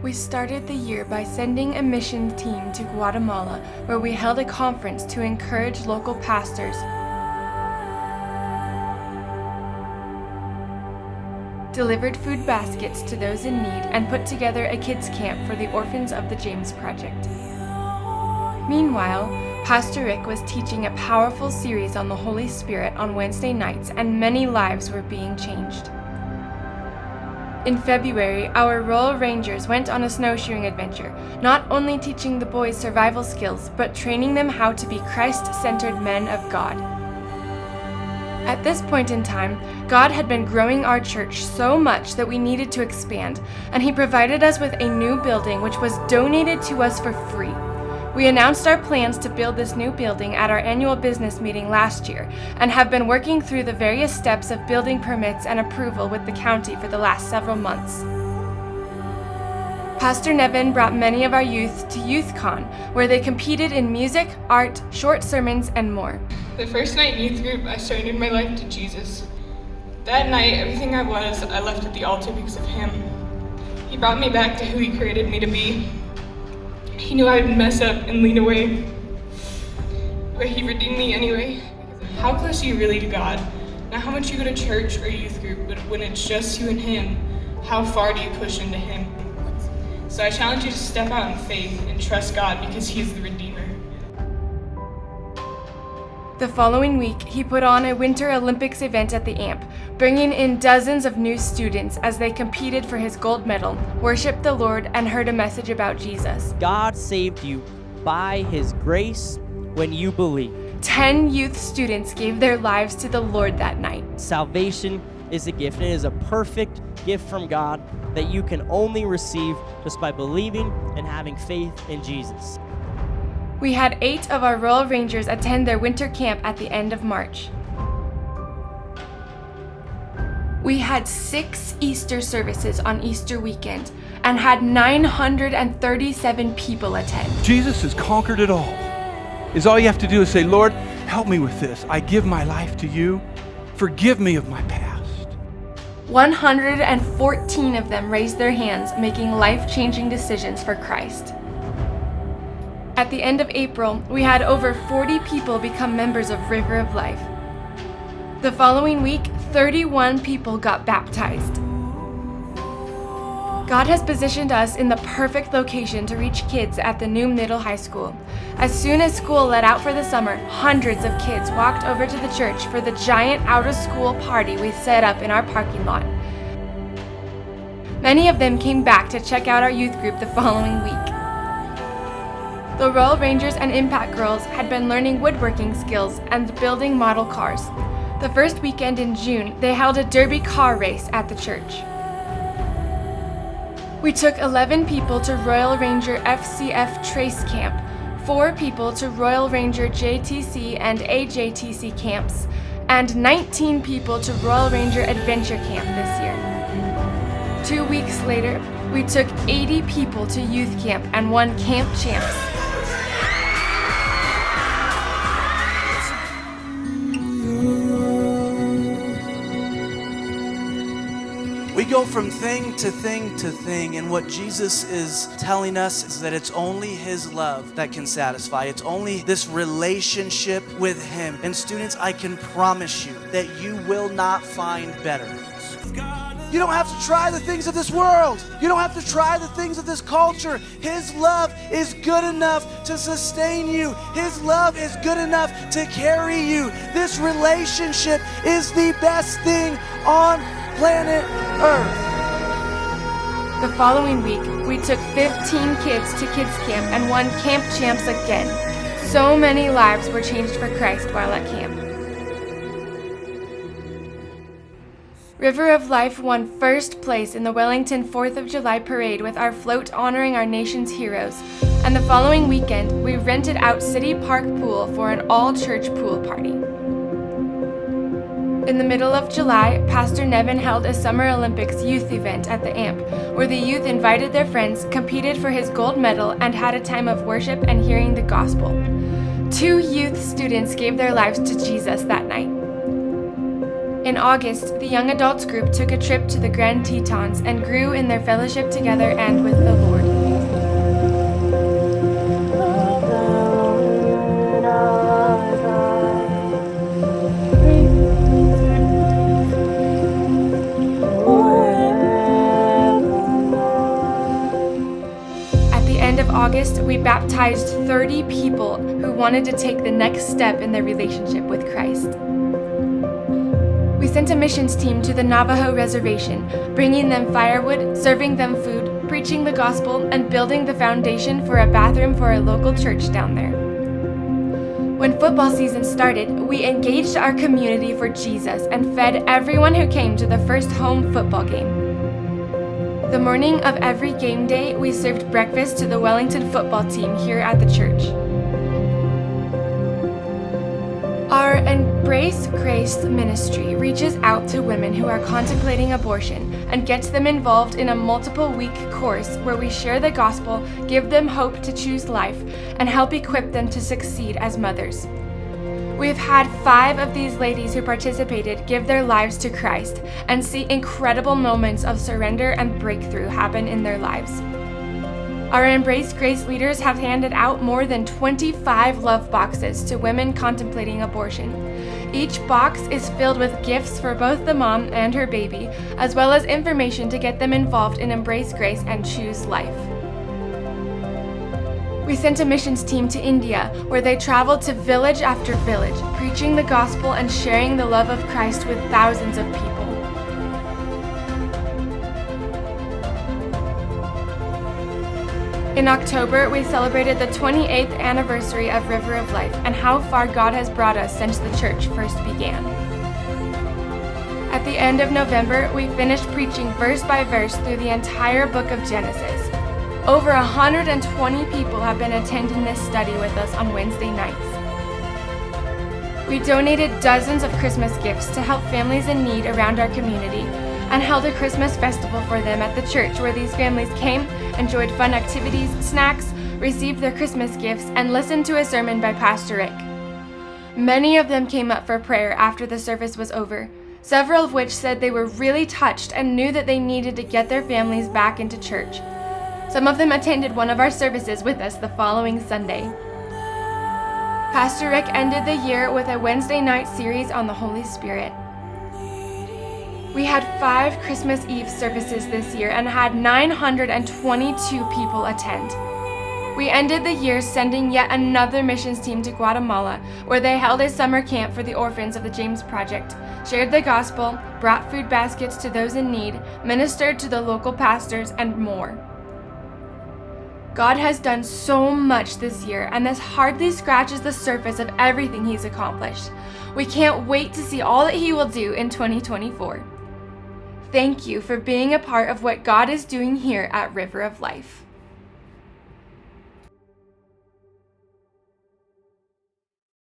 We started the year by sending a mission team to Guatemala, where we held a conference to encourage local pastors, delivered food baskets to those in need, and put together a kids camp for the orphans of the James Project. Meanwhile, Pastor Rick was teaching a powerful series on the Holy Spirit on Wednesday nights, and many lives were being changed. In February, our Royal Rangers went on a snowshoeing adventure, not only teaching the boys survival skills, but training them how to be Christ-centered men of God. At this point in time, God had been growing our church so much that we needed to expand, and He provided us with a new building which was donated to us for free. We announced our plans to build this new building at our annual business meeting last year, and have been working through the various steps of building permits and approval with the county for the last several months. Pastor Nevin brought many of our youth to YouthCon, where they competed in music, art, short sermons, and more. The first night in youth group, I surrendered my life to Jesus. That night, everything I was, I left at the altar because of Him. He brought me back to who He created me to be. He knew I would mess up and lean away, but He redeemed me anyway. How close are you really to God? Not how much you go to church or youth group, but when it's just you and Him, how far do you push into Him? So I challenge you to step out in faith and trust God, because He is the Redeemer. The following week, he put on a Winter Olympics event at the AMP, bringing in dozens of new students as they competed for his gold medal, worshiped the Lord, and heard a message about Jesus. God saved you by His grace when you believe. 10 youth students gave their lives to the Lord that night. Salvation is a gift, and it is a perfect gift from God that you can only receive just by believing and having faith in Jesus. We had 8 of our Royal Rangers attend their winter camp at the end of March. We had 6 Easter services on Easter weekend and had 937 people attend. Jesus has conquered it all. All you have to do is say, Lord, help me with this. I give my life to you. Forgive me of my past. 114 of them raised their hands, making life-changing decisions for Christ. At the end of April, we had over 40 people become members of River of Life. The following week, 31 people got baptized. God has positioned us in the perfect location to reach kids at the new middle high school. As soon as school let out for the summer, hundreds of kids walked over to the church for the giant out-of-school party we set up in our parking lot. Many of them came back to check out our youth group the following week. The Royal Rangers and Impact Girls had been learning woodworking skills and building model cars. The first weekend in June, they held a derby car race at the church. We took 11 people to Royal Ranger FCF Trace Camp, 4 people to Royal Ranger JTC and AJTC camps, and 19 people to Royal Ranger Adventure Camp this year. 2 weeks later, we took 80 people to youth camp and won Camp Champs. We go from thing to thing to thing, and what Jesus is telling us is that it's only His love that can satisfy. It's only this relationship with Him. And students, I can promise you that you will not find better. You don't have to try the things of this world. You don't have to try the things of this culture. His love is good enough to sustain you. His love is good enough to carry you. This relationship is the best thing on planet Earth. The following week, we took 15 kids to kids camp and won Camp Champs again. So many lives were changed for Christ while at camp. River of Life won first place in the Wellington 4th of July parade with our float honoring our nation's heroes. And the following weekend, we rented out City Park Pool for an all-church pool party. In the middle of July, Pastor Nevin held a Summer Olympics youth event at the AMP, where the youth invited their friends, competed for his gold medal, and had a time of worship and hearing the gospel. 2 youth students gave their lives to Jesus that night. In August, the young adults group took a trip to the Grand Tetons and grew in their fellowship together and with the Lord. we baptized 30 people who wanted to take the next step in their relationship with Christ. We sent a missions team to the Navajo reservation, bringing them firewood, serving them food, preaching the gospel, and building the foundation for a bathroom for a local church down there. When football season started, we engaged our community for Jesus and fed everyone who came to the first home football game. The morning of every game day, we served breakfast to the Wellington football team here at the church. Our Embrace Grace ministry reaches out to women who are contemplating abortion and gets them involved in a multiple-week course where we share the gospel, give them hope to choose life, and help equip them to succeed as mothers. We've had 5 of these ladies who participated give their lives to Christ and see incredible moments of surrender and breakthrough happen in their lives. Our Embrace Grace leaders have handed out more than 25 love boxes to women contemplating abortion. Each box is filled with gifts for both the mom and her baby, as well as information to get them involved in Embrace Grace and choose life. We sent a missions team to India, where they traveled to village after village, preaching the gospel and sharing the love of Christ with thousands of people. In October, we celebrated the 28th anniversary of River of Life and how far God has brought us since the church first began. At the end of November, we finished preaching verse by verse through the entire book of Genesis. Over 120 people have been attending this study with us on Wednesday nights. We donated dozens of Christmas gifts to help families in need around our community and held a Christmas festival for them at the church where these families came, enjoyed fun activities, snacks, received their Christmas gifts, and listened to a sermon by Pastor Rick. Many of them came up for prayer after the service was over, several of which said they were really touched and knew that they needed to get their families back into church. Some of them attended one of our services with us the following Sunday. Pastor Rick ended the year with a Wednesday night series on the Holy Spirit. We had 5 Christmas Eve services this year and had 922 people attend. We ended the year sending yet another missions team to Guatemala, where they held a summer camp for the orphans of the James Project, shared the gospel, brought food baskets to those in need, ministered to the local pastors, and more. God has done so much this year, and this hardly scratches the surface of everything He's accomplished. We can't wait to see all that He will do in 2024. Thank you for being a part of what God is doing here at River of Life.